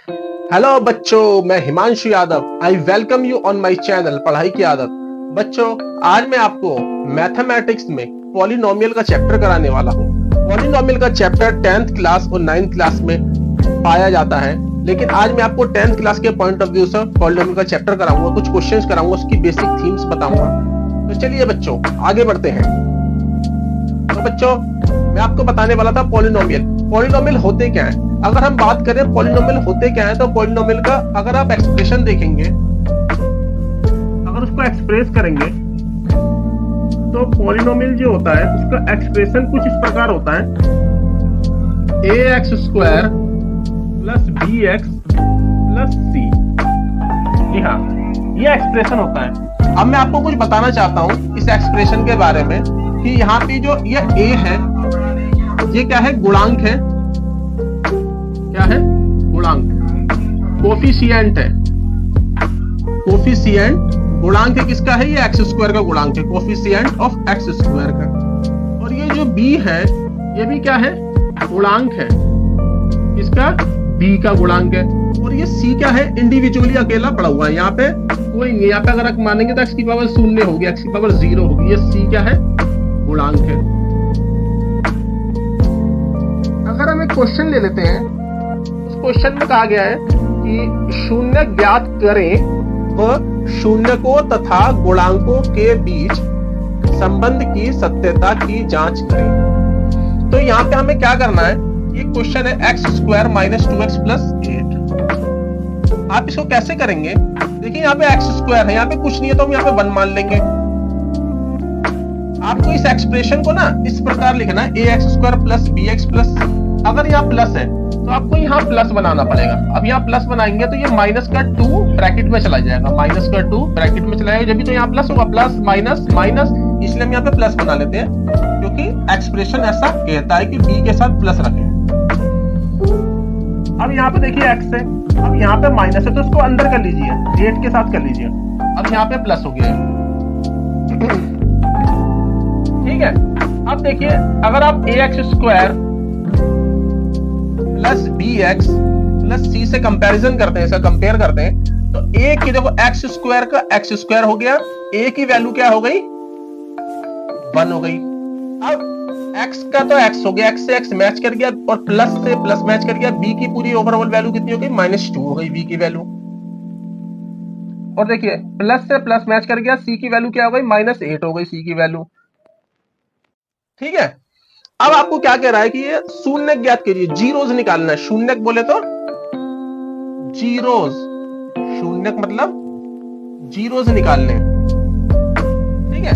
Hello बच्चों, मैं Himanshu Yadav. I welcome you on my channel पढ़ाई की आदत। बच्चों, आज मैं आपको मैथमेटिक्स में पॉलिनोमियल का चैप्टर कराने वाला हूँ। पॉलिनोमियल का चैप्टर 10th क्लास और 9th क्लास में पाया जाता है, लेकिन आज मैं आपको 10th क्लास के पॉइंट ऑफ व्यू से पॉलिनोमियल का चैप्टर कराऊंगा, कुछ क्वेश्चंस कराऊंगा, उसकी बेसिक थीम्स बताऊंगा। तो चलिए बच्चों, आगे बढ़ते हैं। तो बच्चों, मैं आपको बताने वाला था पॉलिनोमियल होते क्या है। अगर हम बात करें पॉलिनोमियल होते क्या है, तो पॉलिनोमियल का अगर आप एक्सप्रेशन देखेंगे, अगर उसको एक्सप्रेस करेंगे, तो पॉलिनोमियल जो होता है उसका एक्सप्रेशन कुछ इस प्रकार होता है, ax² plus bx plus c। जी हाँ, ये एक्सप्रेशन होता है। अब मैं आपको कुछ बताना चाहता हूँ इस एक्सप्रेशन के बारे में कि यहाँ पे जो ये a है, ये क्या है? गुणांक है। क्या है? गुणांक, कोफिशिएंट है। कोफिशिएंट गुणांक है किसका है? ये x² का गुणांक है, कोफिशिएंट ऑफ x² का। और ये जो b है, ये भी क्या है? गुणांक है। किसका? b का गुणांक है। और ये c क्या है? इंडिविजुअली अकेला पड़ा हुआ है, यहाँ पे कोई नहीं। यहाँ पे अगर आप मानेंगे तो x की पावर 0 होगी, x की पावर 0 होगी। ये c क्या है? गुणांक है। अगर हम एक क्वेश्चन ले लेते हैं, उस क्वेश्चन में कहा गया है कि शून्य ज्ञात करें व शून्य को तथा गुणांकों के बीच संबंध की सत्यता की जांच करें। तो यहाँ पे हमें क्या करना है? ये क्वेश्चन है x² माइनस 2x प्लस 8। आप इसको कैसे करेंगे? देखिए, यहाँ पे x² है, यहाँ पे कुछ नहीं है, तो हम यहाँ पे 1 मान लेंगे। आपको इस एक्सप्रेशन को ना इस प्रकार लिखना है, ax² प्लस bx प्लस। अगर यहाँ प्लस है तो आपको यहाँ प्लस बनाना पड़ेगा। अब यहाँ प्लस बनाएंगे तो ये माइनस का 2 ब्रैकेट में चला जाएगा, माइनस का 2 ब्रैकेट में चला जाएगा, जब भी तो यहाँ प्लस होगा, प्लस माइनस माइनस, इसलिए हम यहाँ पे प्लस बना लेते हैं, क्योंकि एक्सप्रेशन ऐसा कहता है कि b के साथ प्लस रखें। अब यहाँ पे देखिए x है, अब यहाँ पे माइनस है, तो इसको अंदर कर लीजिए, 8 के साथ कर लीजिए। अब यहाँ पे प्लस हो गया है, ठीक है। अब देखिए, अगर आप ax² plus bx plus c से कंपैरिजन करते हैं, इसका कंपेयर करते हैं, तो a की देखो x² का x² हो गया, a की वैल्यू क्या हो गई? 1 हो गई। अब x का तो x हो गया, x से x मैच कर गया और प्लस से प्लस मैच कर गया। b की पूरी ओवरऑल वैल्यू कितनी हो गई? -2 हो गई b की वैल्यू। और देखिए, प्लस से प्लस मैच कर गया, c की वैल्यू क्या हो गई? -8 हो गई c की वैल्यू, ठीक है। अब आपको क्या कह रहा है कि ये शून्य ज्ञात कीजिए, जीरोस निकालना है। शून्य बोले तो जीरोस, शून्य मतलब जीरोस निकालने, ठीक है।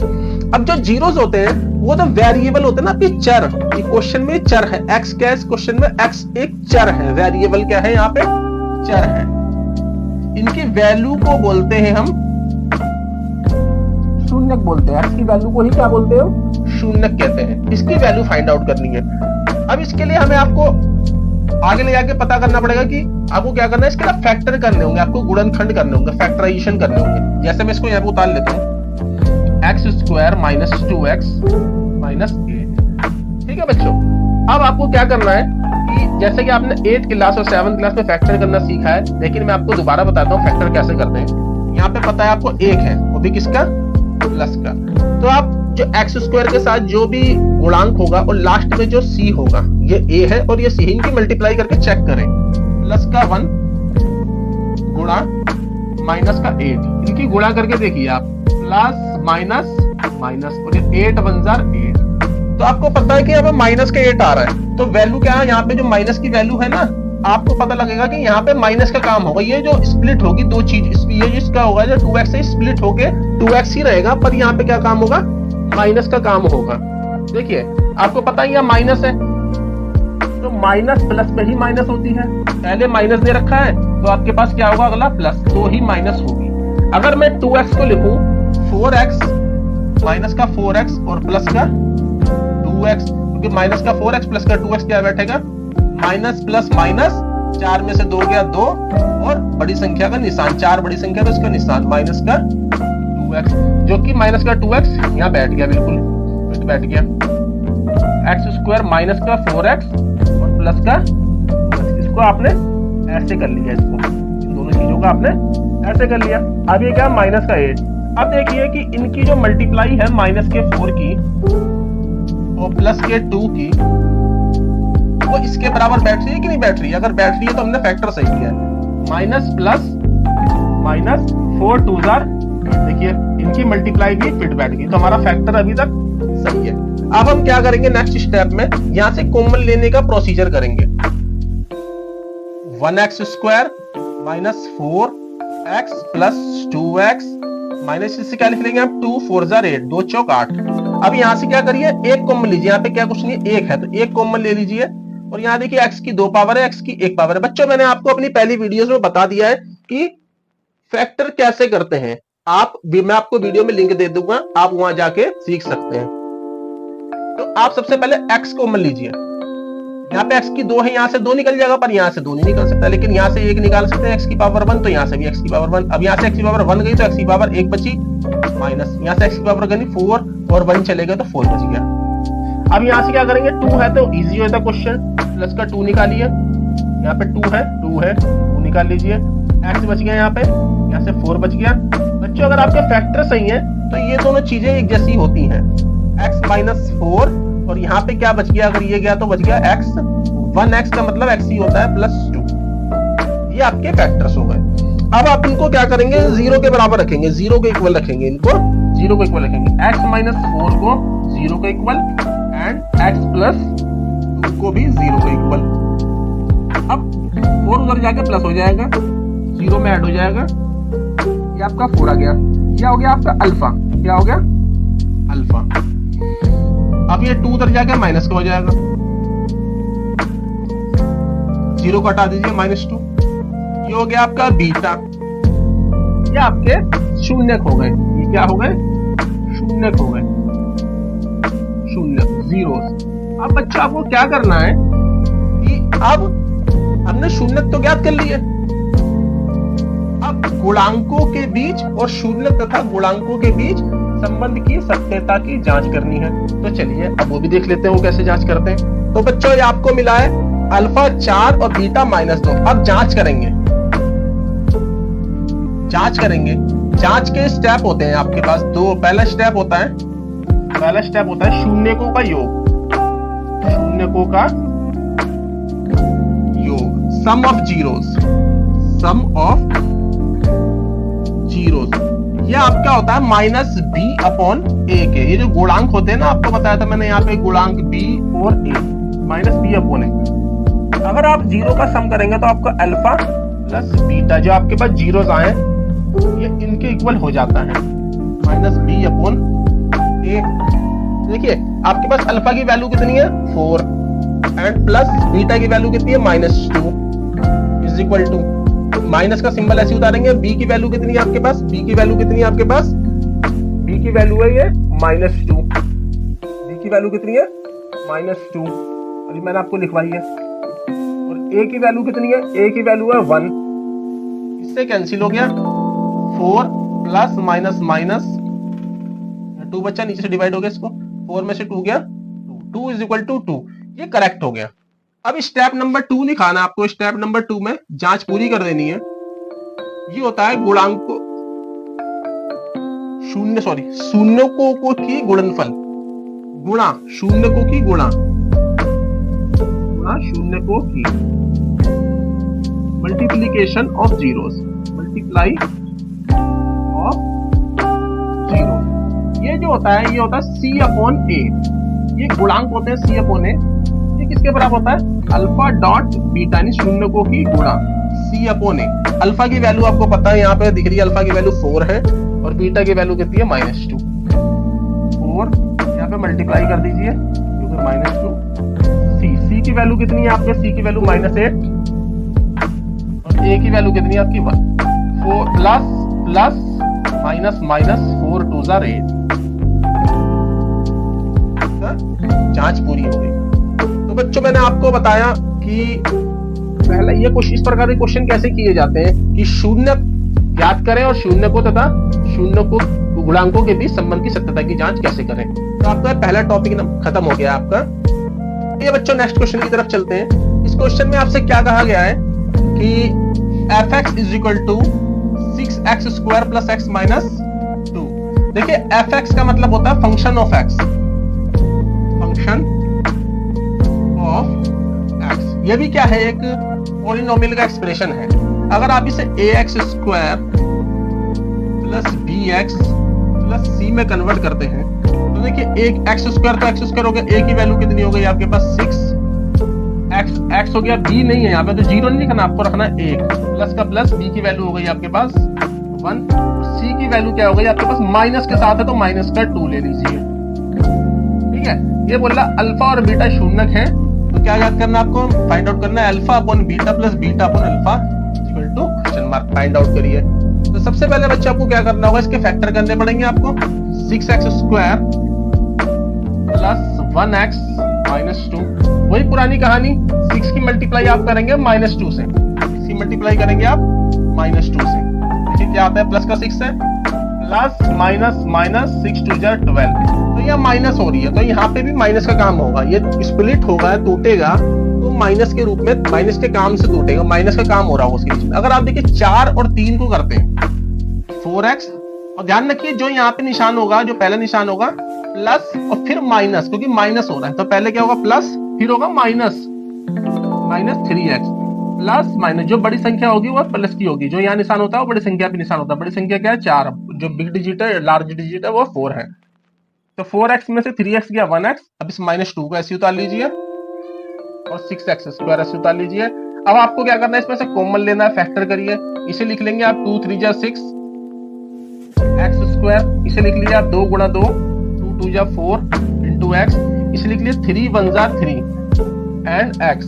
अब जो जीरोस होते हैं वो तो वेरिएबल होते हैं ना, आपके चर। क्वेश्चन में चर है, एक्स क्या है? क्वेश्चन में एक्स एक चर है, वेरिएबल क्या है? यहाँ पे चर है। इनकी वैल्यू को बोलते हैं हम शून्य बोलते हैं। एक्स की वैल्यू को ही क्या बोलते हैं? शून्य कहते हैं। इसकी वैल्यू फाइंड आउट करनी है। अब इसके लिए हमें आपको आगे ले जाके पता करना पड़ेगा कि आपको क्या करना है, इसके लिए फैक्टर करने होंगे, आपको गुणनखंड करने होंगे, फैक्टराइजेशन करने होंगे। जैसे मैं इसको यहाँ पे उतार लेता हूँ, x² माइनस 2x माइनस 8, ठीक है बच्चों। अब आपको क्या करना है कि जैसे कि आपने 8th क्लास और 7th क्लास में फैक्टर करना सीखा है, लेकिन मैं आपको दोबारा बताता हूँ फैक्टर कैसे करते हैं। यहाँ पे पता है आपको 1 है, वो भी किसका? प्लस का। तो आप जो x² के साथ जो भी गुणांक होगा और लास्ट में जो c होगा, ये a है और ये c, इनकी मल्टीप्लाई करके चेक करें। प्लस का 1 गुणा माइनस का 8, इनकी गुणा करके देखिए आप, प्लस माइनस माइनस, और ये 8 1 जार 8। तो आपको पता है कि यहाँ पे माइनस का 8 आ रहा है, तो वैल्यू क्या है? यहाँ पे जो माइनस की वैल्यू है ना, आपको पता लगेगा कि यहाँ पे माइनस का काम होगा। ये जो स्प्लिट होगी दो चीज, ये जिसका होगा जो 2x से स्प्लिट होके 2x ही रहेगा, पर यहाँ पे क्या काम होगा? माइनस का काम होगा। देखिए, आपको पता ही यहाँ माइनस है, तो माइनस प्लस में ही माइनस होती है। पहले माइनस दे रखा है, तो आपके पास क्या होगा? अगला प्लस, तो ही माइनस होगी। अगर मैं 2x को लिखूं 4x, माइनस का 4x और प्लस का 2x, क्योंकि माइनस का 4x प्लस का 2x क्या बैठेगा? माइनस प्लस माइनस, 4 में से 2 गया 2, और बड़ी संख्या का निशान, 4 बड़ी संख्या तो इसका निशान माइनस का 2x, जो कि माइनस का 2x यहाँ बैठ गया, बिल्कुल बैठ गया। x² माइनस का 4x और प्लस का, इसको आपने ऐसे कर लिया इसको, इन दोनों चीजों का आपने ऐसे कर लिया। अब ये क्या, माइनस का 8। अब देखिए कि इनकी जो मल्टीप्लाई है माइनस के 4 की और प्लस के 2 की, वो इसके बराबर बैठ रही है कि नहीं बैठ रही है? अगर बैठ रही है तो हमने फैक्टर सही किया है। माइनस प्लस माइनस 4 2 जार, देखिए इनकी मल्टीप्लाई भी फिट बैठ गई, तो हमारा फैक्टर अभी तक सही है। अब हम क्या करेंगे नेक्स्ट स्टेप में, यहां से कॉमन लेने का प्रोसीजर करेंगे। 1x square minus 4x plus 2x minus, इससे क्या लिख लेंगे हम, 2 4 जार 8, 2 चौक 8। अब यहां से क्या करिए, एक कॉमन लीजिए, यहाँ पे क्या कुछ नहीं एक है तो एक कॉमन ले लीजिए। और यहाँ देखिए x की 2 पावर है, x की 1 पावर है। बच्चों मैंने आपको अपनी पहली वीडियोस में बता दिया है कि फैक्टर कैसे करते हैं। मैं आपको वीडियो में लिंक दे दूंगा, आप वहां जाके सीख सकते हैं। तो आप सबसे पहले x कॉमन लीजिए। यहाँ पे x की 2 है, यहाँ से 2 निकल जाएगा, पर यहाँ से 2 नहीं निकल सकता, लेकिन यहाँ से 1 निकाल सकते हैं, x की पावर 1, तो यहाँ से भी x की पावर 1। अब यहाँ से x की पावर 1 गई तो x की पावर 1 बची, माइनस यहाँ से x की पावर गई 4 और 1 चले गए तो 4 बच गया। अब यहाँ से क्या करेंगे, 2 है तो इजी होता क्वेश्चन, प्लस का 2 निकालिए, यहाँ पे 2 है 2 निकाल लीजिए, x बच गया, यहाँ से 4 बच गया। बच्चों अगर आपके फैक्टर सही है तो ये दोनों चीजें एक जैसी होती हैं, x माइनस 4 और यहाँ पे क्या बच गया, अगर ये गया तो बच गया x, 1x का मतलब x ही होता है प्लस 2। ये आपके फैक्टर्स हो गए। अब आप इनको क्या करेंगे, 0 के बराबर रखेंगे, 0 के इक्वल रखेंगे, इनको 0 को इक्वल रखेंगे, x माइनस 4 को 0 के इक्वल एंड x प्लस 2 को भी 0 के इक्वल। अब 4 उधर जाके प्लस हो जाएगा, 0 में ऐड हो जाएगा, ये आपका 4 आ गया, क्या हो गया आपका अल्फा, क्या हो गया अल्फा। अब ये 2 उधर जाके माइनस का हो जाएगा, 0 को हटा दीजिए, -2, ये हो गया आपका बीटा। ये आपके शून्यक हो गए, ये क्या हो गए, शून्यक हो गए, शून्य जीरोस। अब बच्चा आपको क्या करना है कि अब हमने शून्यक तो ज्ञात कर लिए, अब गुणांकों के बीच और शून्य तथा गुणांकों के बीच संबंध की सत्यता की जांच करनी है। तो चलिए अब वो भी देख लेते हैं वो कैसे जांच करते हैं। तो बच्चों ये आपको मिला है अल्फा 4 और बीटा -2। अब जांच करेंगे, जांच करेंगे। जांच के स्टेप होते हैं आपके पास दो। पहला स्टेप होता है शून्यकों का योग, शून्यकों का योग, sum of zeros, sum of zeros. ये आपका होता है -b/a के। ये जो गुणांक होते हैं ना, आपको बताया था मैंने यहाँ पे गुणांक b और a, -b/a। अगर आप जीरो का सम करेंगे तो आपका अल्फा प्लस बीटा जो आपके पास जीरोस आए ये इनके इक्वल हो जाता है, -b/a। देखिए आपके पास अल्फा की वैल्यू कितनी है 4 एंड प्लस बीटा की वैल्यू कितनी है -2 इज इक्वल टू, माइनस का सिंबल ऐसे उतारेंगे। b की वैल्यू कितनी है आपके पास, b की वैल्यू कितनी है आपके पास, b की वैल्यू है ये -2, b की वैल्यू कितनी है -2, अभी मैंने आपको लिखवाई है। और a की वैल्यू कितनी है, a की वैल्यू है 1, इससे कैंसिल हो गया, 4 प्लस माइनस माइनस 2 बच्चा, नीचे से डिवाइड हो गया, इसको 4 में से 2 गया, 2 इज इक्वल टू 2, ये करेक्ट हो गया। अब स्टेप नंबर 2 दिखाना आपको, स्टेप नंबर 2 में जांच पूरी कर देनी है। ये होता है गुणांक को शून्यकों की गुणनफल, गुणा शून्यकों की गुणा शून्यकों की multiplication of zeros, multiply of zeros. ये जो होता है ये होता है c/a। ये गुणांक होते हैं c/a। ये किसके बराबर होता है, अल्फा डॉट बीटा, यानी शून्यकों की गुणा c/a। अल्फा की वैल्यू आपको पता है, यहाँ पे दिख रही है, अल्फा की वैल्यू 4 है और बीटा की वैल्यू कितनी है -2। 4 यहाँ पे मल्टीप्लाई कर दीजिए क्योंकि -2। c की वैल्यू कितनी है आपके, c की वैल्यू -8 और a की वैल्यू कितनी है आपकी 1। 4 plus plus minus minus 4 2 jar 8। जांच पूरी हो गई। तो बच्चों मैंने आपको बताया कि पहला ये इस प्रकार के क्वेश्चन कैसे किए जाते हैं कि शून्य ज्ञात करें और शून्य को तथा शून्य को गुणांकों के बीच संबंध की सत्यता की जांच कैसे करें। तो आपका पहला टॉपिक खत्म हो गया आपका। ये बच्चों नेक्स्ट क्वेश्चन की तरफ चलते हैं। इस क्वेश्चन में आपसे क्या कहा गया है कि F X is equal to 6x square plus X minus 2। देखिए एफ एक्स का मतलब होता है function of X, function of X. ये भी क्या है, एक पॉलिनोमियल का एक्सप्रेशन है। अगर आप इसे a x square plus b x plus c में कन्वर्ट करते हैं तो देखिए एक एक्स स्क्वायर तो एक्स स्क्वायर हो गया, ए की वैल्यू कितनी हो गई आपके पास 6, एक्स हो गया, बी नहीं है यहाँ पे तो जीरो नहीं लिखना, आपको रखना है 1, प्लस का प्लस, बी की वैल्यू हो गई आपके पास 1, सी की वैल्यू क्या हो गई आपके पास माइनस के साथ है तो माइनस का 2 ले लीजिए। ठीक है, ये बोल रहा अल्फा और बीटा शून्यक है तो क्या याद करना आपको, फाइंड आउट करना है alpha upon beta plus beta upon alpha equal to question mark, find out करिए। तो सबसे पहले बच्चे आपको क्या करना होगा, इसके फैक्टर करने पड़ेंगे आपको। 6x square plus 1x minus 2, वही पुरानी कहानी, 6 की मल्टीप्लाई आप करेंगे -2 से, 6 की मल्टीप्लाई करेंगे आप -2 से। देखिए क्या आता है, प्लस का 6 है, प्लस माइनस माइनस 6 2 जा 12, तो यह माइनस हो रही है तो यहाँ पे भी माइनस का काम होगा, ये स्प्लिट होगा, टूटेगा तो माइनस के रूप में, माइनस के काम से टूटेगा, माइनस का काम हो रहा होगा उसके बीच में। अगर आप देखिए 4 और 3 को करते हैं 4x, और ध्यान रखिए जो यहाँ पे निशान होगा, जो पहला निशान होगा प्लस और फिर माइनस, क्योंकि माइनस हो रहा है तो पहले क्या होगा प्लस, फिर होगा माइनस, -3x प्लस माइनस, जो बड़ी संख्या होगी वो प्लस की होगी, जो यहाँ निशान होता है वो बड़ी संख्या पे निशान होता है। बड़ी संख्या क्या है 4, जो बिग डिजिट है, लार्ज डिजिट है वो 4 है। तो 4x में से 3x गया 1x, अब इस -2 को ऐसे उतार लीजिए और 6x स्क्वायर ऐसे उतार लीजिए। अब आपको क्या करना है, इसमें से कॉमन लेना है, फैक्टर करिए, इसे लिख लेंगे आप 2 3 जा 6 x स्क्वायर, इसे लिख लीजिए आप 2 गुणा 2 2 2 जा 4 इंटू x, इसे लिख लीजिए 3 1 जा 3 एंड x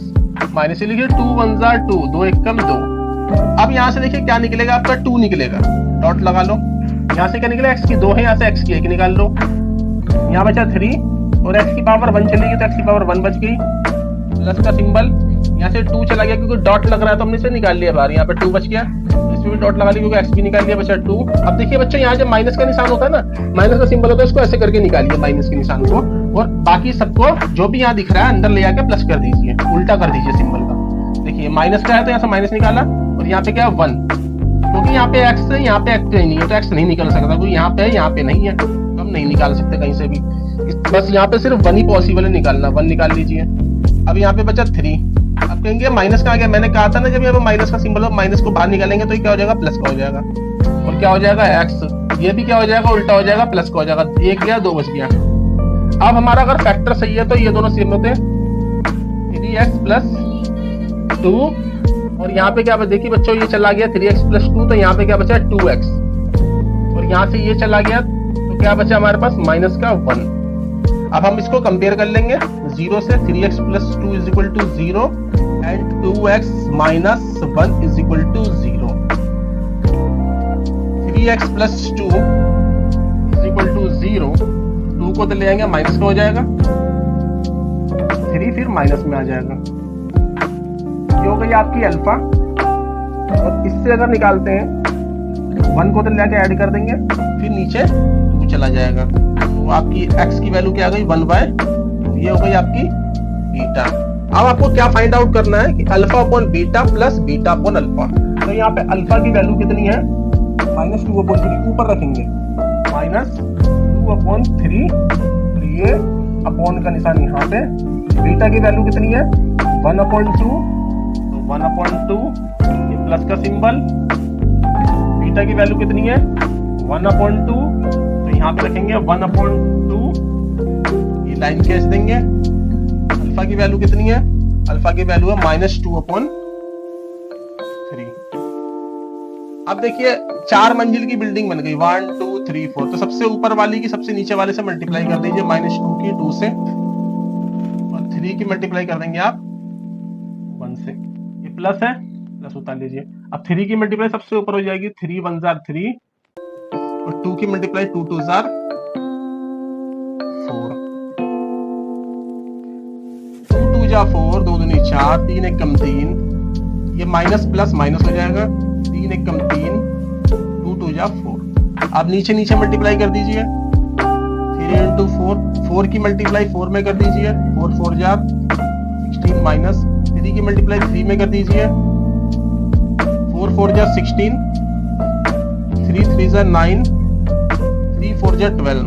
माइनस, लिखिए 2 1 जा 2, 2 1 कम 2। अब यहाँ से देखिए क्या निकलेगा आपका 2 निकलेगा, डॉट लगा लो, यहाँ से क्या निकलेगा x की 2 है, यहाँ से x की 1 निकाल लो, यहाँ बचा 3 और x की पावर 1 चलेगी तो x की पावर 1 बच गई, प्लस का सिंबल, यहाँ से 2 चला गया क्योंकि डॉट लग रहा है तो हमने इसे निकाल लिया बाहर, यहाँ पे 2 बच गया, इसमें भी डॉट लगा लिया क्योंकि x भी निकाल लिया, बचा 2। अब देखिए बच्चों यहाँ जब माइनस का निशान होता है ना, माइनस का सिंबल होता है, इसको ऐसे करके निकालिए माइनस के निशान को, और बाकी सबको जो भी यहाँ दिख रहा है अंदर ले आके प्लस कर दीजिए, उल्टा कर दीजिए सिंबल का। देखिए माइनस का है तो यहाँ से माइनस निकाला और यहाँ पे क्या 1, क्योंकि यहाँ पे x है, यहाँ पे x नहीं है तो x नहीं निकल सकता, क्योंकि यहाँ पे है यहाँ पे नहीं है तो हम नहीं निकाल सकते कहीं से भी, बस यहाँ पे सिर्फ 1 ही पॉसिबल है निकालना, 1 निकाल लीजिए। अब यहाँ पे बचा 3, अब कहेंगे माइनस का आ गया, मैंने कहा था ना जब यहाँ पे माइनस का सिंबल हो, माइनस को बाहर निकालेंगे तो ये क्या हो जाएगा प्लस का हो जाएगा, और क्या हो जाएगा x, ये भी क्या हो जाएगा उल्टा हो जाएगा, प्लस का हो जाएगा, 1 गया 2 बच गया। अब हमारा अगर फैक्टर सही है तो ये दोनों सेम होते हैं, 3x प्लस 2, और यहाँ पे क्या देखिए बच्चों ये चला गया 3x प्लस 2, तो यहाँ पे क्या बचा 2x, और यहाँ से ये चला गया तो क्या बचा हमारे पास माइनस का 1। अब हम इसको कंपेयर कर लेंगे 0 से, 3x plus 2 is equal to 0 and 2x minus 1 is equal to 0। 3x plus 2 is equal to 0, 2 को तो ले आएंगे माइनस का हो जाएगा, 3 फिर माइनस में आ जाएगा, ये हो गई आपकी अल्फा, और इससे अगर निकालते हैं 1 को तो ले आके ऐड कर देंगे, फिर नीचे 2 चला जाएगा, तो आपकी x की वैल्यू क्या आ गई 1/2, ये हो गई आपकी बीटा। अब आपको क्या फाइंड आउट करना है कि alpha upon beta plus beta upon alpha, तो यहाँ पे अल्फा की वैल्यू कितनी है -2/3, ऊपर रखेंगे -2/3, ये अपॉन का निशान यहाँ पे, बीटा की वैल्यू कितनी है 1/2, 1/2, ये प्लस का सिंबल, बीटा की वैल्यू कितनी है 1/2, तो यहाँ पे रखेंगे 1/2, ये लाइन खींच देंगे। अल्फा की वैल्यू कितनी है, अल्फा की वैल्यू है -2/3। अब देखिए 4 मंजिल की बिल्डिंग बन गई, 1 2 3 4, तो सबसे ऊपर वाली की सबसे नीचे वाले से मल्टीप्लाई कर दीजिए -2 की 2 से, और 3 की मल्टीप्लाई कर देंगे आप 1 से, ये प्लस है, प्लस उतार लीजिए। अब 3 की मल्टीप्लाई सबसे ऊपर हो जाएगी, 3 1 जार 3, और 2 की मल्टीप्लाई 2 2 जार 4, 2 2 जा 4, 2 दूनी 4, 3 1 कम 3, ये माइनस प्लस माइनस हो जाएगा, 3 1 कम 3, 2 2 जा 4। अब नीचे नीचे मल्टीप्लाई कर दीजिए, 3 इंटू 4, 4 की मल्टीप्लाई 4 में कर दीजिए, 4 4 जार 16 माइनस, 3 की मल्टीप्लाई 3 में कर दीजिए, 4 4 जा 16, 3 3 जा 9, 3 4 जा 12,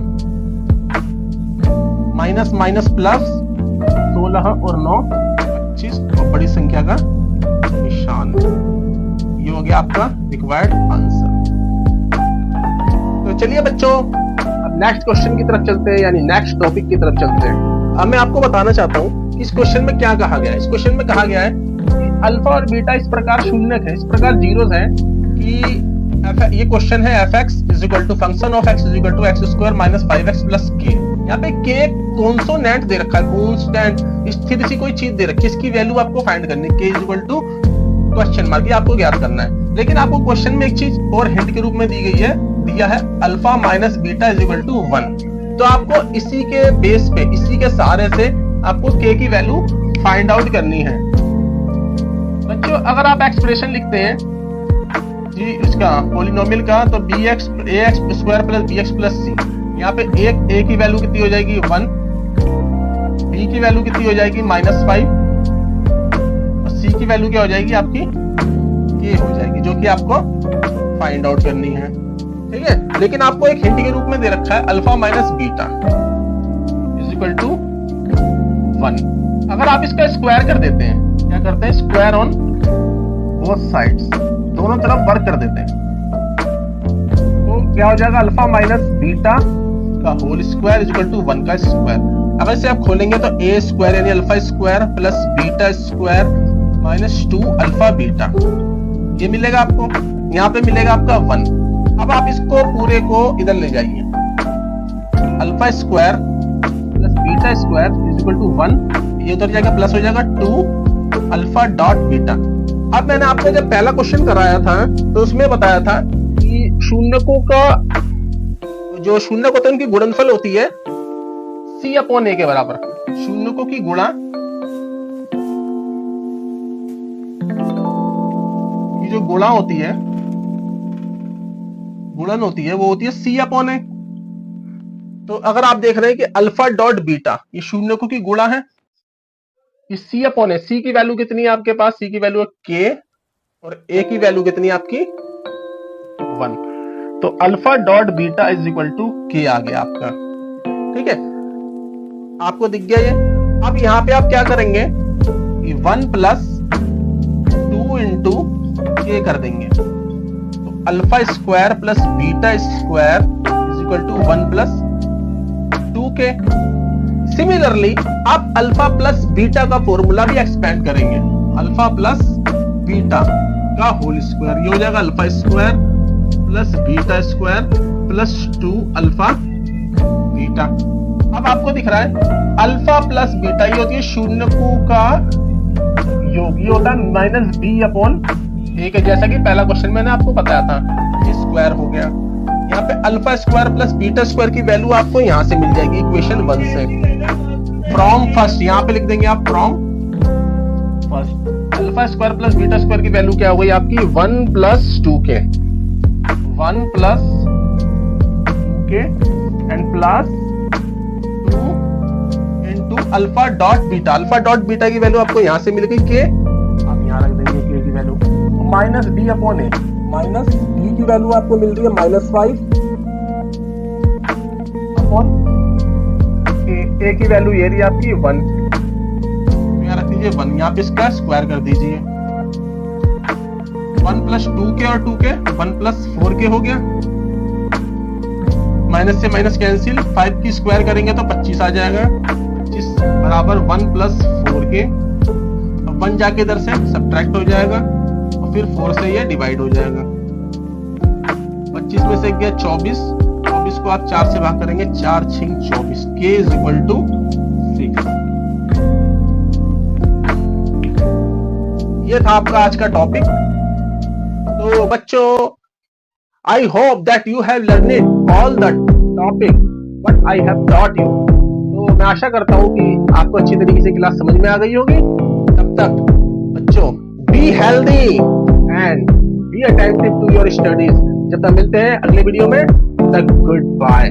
माइनस माइनस प्लस 16 और 9 25 और बड़ी संख्या का निशान। ये हो गया आपका रिक्वायर्ड आंसर। तो चलिए बच्चों, अब नेक्स्ट क्वेश्चन की तरफ चलते हैं, यानी नेक्स्ट टॉपिक की तरफ चलते हैं। अब मैं आपको बताना चाहता हूं कि इस क्वेश्चन में क्या कहा गया है। इस क्वेश्चन में कहा गया है कि अल्फा और बीटा इस प्रकार शून्यक है, इस प्रकार जीरोस है कि ये क्वेश्चन है F X is equal to function of X is equal to X square minus 5x plus K. यहाँ पे के कॉन्सोनेंट दे रखा है, कॉन्स्टेंट स्थिर सी कोई चीज दे रखी है, इसकी वैल्यू आपको फाइंड करनी है। K is equal to question mark, ये आपको ज्ञात करना है। लेकिन आपको क्वेश्चन में एक चीज और हिंट के रूप में दी गई है, दिया है alpha minus beta is equal to 1। तो आपको इसी के बेस पे, इसी के सहारे से आपको के की वैल्यू फाइंड आउट करनी है। बच्चों अगर आप एक्सप्रेशन लिखते हैं जी इसका पॉलिनोमियल का, तो b x a x square plus b x plus c, यहाँ पे एक ए की वैल्यू कितनी हो जाएगी 1, बी की वैल्यू कितनी हो जाएगी -5 और सी की वैल्यू क्या हो जाएगी आपकी के हो जाएगी, जो कि आपको फाइंड आउट करनी है। ठीक है, लेकिन आपको एक हिंट के रूप में दे रखा है alpha minus beta is equal to 1। अगर आप इसका स्क्वायर कर देते हैं, क्या करते हैं, स्क्वायर ऑन बोथ साइड्स, दोनों तरफ वर्क कर देते हैं, तो क्या हो जाएगा अल्फा माइनस बीटा का whole square is equal to 1 का स्क्वायर। अगर इसे आप खोलेंगे तो ए स्क्वायर यानी alpha square plus beta square minus 2 alpha beta, ये मिलेगा आपको। यहाँ पे मिलेगा आपका 1। अब आप इसको पूरे को इधर ले जाइए, alpha square plus beta square is equal to 1, ये उधर जाएगा प्लस हो जाएगा 2 अल्फा डॉट बीटा। अब मैंने आपको जब पहला क्वेश्चन कराया था तो उसमें बताया था कि शून्यकों का जो शून्यक होते हैं उनकी गुणनफल होती है c अपॉन a के बराबर। शून्यकों की गुणा, जो गुणा होती है, गुणन होती है, वो होती है c अपॉन a। तो अगर आप देख रहे हैं कि अल्फा डॉट बीटा ये शून्यकों की गुणा है, सी अपॉन है, सी की वैल्यू कितनी है आपके पास, सी की वैल्यू है के और ए की वैल्यू कितनी है आपकी 1। तो alpha dot beta is equal to K आ गया आपका। ठीक है, आपको दिख गया ये। अब यहां पे आप क्या करेंगे, 1 प्लस 2 इंटू के कर देंगे, तो alpha square plus beta square is equal to 1 plus 2k। Similarly आप अल्फा प्लस बीटा का फॉर्मूला भी एक्सपेंड करेंगे, अल्फा प्लस बीटा का होल स्क्वायर, ये हो जाएगा alpha square plus beta square plus 2 alpha beta. अब आपको दिख रहा है अल्फा प्लस बीटा ये होती है शून्यकों का योग, ये होता है माइनस बी अपॉन ए के, जैसा कि पहला क्वेश्चन मैंने आपको बताया था, ये स्क्वायर हो गया। यहाँ पे alpha square plus beta square की वैल्यू आपको यहाँ से मिल जाएगी इक्वेशन 1 से। फ्रॉम फर्स्ट यहाँ पे लिख देंगे आप, from first alpha square plus beta square की वैल्यू क्या हो गई आपकी 1 plus 2k, 1 plus 2k and plus 2 into alpha dot beta. Alpha dot beta की वैल्यू आपको यहाँ से मिल गई के, आप यहाँ रख देंगे के की वैल्यू, माइनस बी अपॉन ए, माइनस बी की वैल्यू आपको मिल रही है -5 अपॉन ए की वैल्यू ये रही आपकी 1, यहाँ रख दीजिए 1, यहाँ पे इसका स्क्वायर कर दीजिए, 1 प्लस 2k और 2k 1 प्लस 4k हो गया, माइनस से माइनस कैंसिल, 5 की स्क्वायर करेंगे तो 25 आ जाएगा, 25 बराबर 1 प्लस 4k। अब 1 जाके इधर से सब्ट्रैक्ट हो जाएगा और फिर 4 से ये डिवाइड हो जाएगा, 25 में से गया 24, 24 को आप 4 से भाग करेंगे, 4 6 24, k इज इक्वल टू 6। ये था आपका आज का टॉपिक। तो बच्चों, I hope that you have learned all the topic what I have taught you. तो मैं आशा करता हूं कि आपको अच्छी तरीके से क्लास समझ में आ गई होगी। तब तक बच्चों, be healthy and be attentive to your studies. जब तक मिलते हैं अगले वीडियो में, तक गुड बाय।